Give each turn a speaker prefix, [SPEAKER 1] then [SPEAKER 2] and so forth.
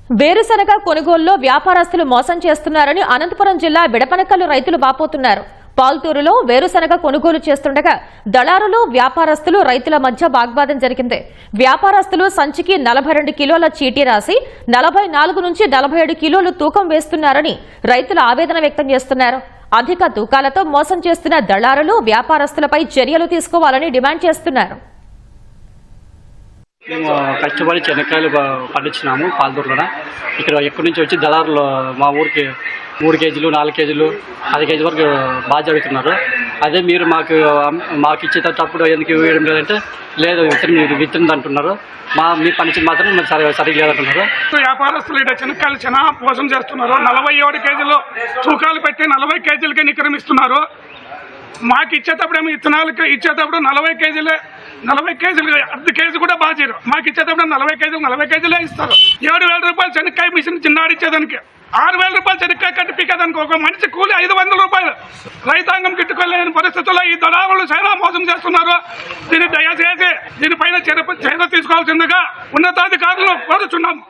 [SPEAKER 1] వేరుశనగ కొనుగోలులో వ్యాపారస్తులు మోసం చేస్తున్నారని అనంతపురం జిల్లా బిడపనకల్లు రైతులు వాపోతున్నారు. పాల్తూరులో వేరుశనగ కొనుగోలు చేస్తుండగా దళారులు వ్యాపారస్తులు రైతుల మధ్య వాగ్వాదం జరిగింది. వ్యాపారస్తులు సంచికి 42 కిలోల చీటీ రాసి 44 నుంచి 47 కిలోలు తూకం వేస్తున్నారని రైతులు ఆవేదన వ్యక్తం చేస్తున్నారు. అధిక తూకాలతో మోసం చేస్తున్న దళారులు వ్యాపారస్తులపై చర్యలు తీసుకోవాలని డిమాండ్ చేస్తున్నారు.
[SPEAKER 2] మేము కష్టపడి చెనక్కాయలు పండించినాము పాల్తూరులో. ఇక్కడ ఎక్కడి నుంచి వచ్చి దళారులు మా ఊరికి 3 కేజీలు 4 కేజీలు 10 కేజీల వరకు బాగా జరుగుతున్నారు. అదే మీరు మాకు ఇచ్చేటప్పుడు ఎందుకు ఇవ్వడం లేదంటే లేదు మీరు విత్తనం అంటున్నారు. మీ పండించి మాత్రం సరిగ్గా లేదంటున్నారు.
[SPEAKER 3] వ్యాపారస్తులు ఇక్కడ చెనక్కాయలు చాలా మోసం చేస్తున్నారు. 47 కేజీలు తూకాలు పెట్టి 40 కేజీలకే నిక్రమిస్తున్నారు. మాకు ఇచ్చేటప్పుడు విత్తనాలకి ఇచ్చేటప్పుడు 40 కేజీలు అర్ధ కేజీ కూడా బాగా చేయరు. మాకు ఇచ్చేటప్పుడు 40 కేజీలే ఇస్తారు. 7,000 రూపాయలు చెనక్కాయ మిషన్ చిన్నాడిచ్చేదానికి, 6,000 రూపాయలు చెనక్కాయ కట్టి పీకేదానికి ఒక మనిషి కూలి 500 రూపాయలు. రైతాంగం గిట్టుకోలేని పరిస్థితుల్లో ఈ దళారులు చాలా మోసం చేస్తున్నారు. దీన్ని దయచేసి దీనిపైన చర్య తీసుకోవాల్సిందిగా ఉన్నతాధికారులను కోరుచున్నాము.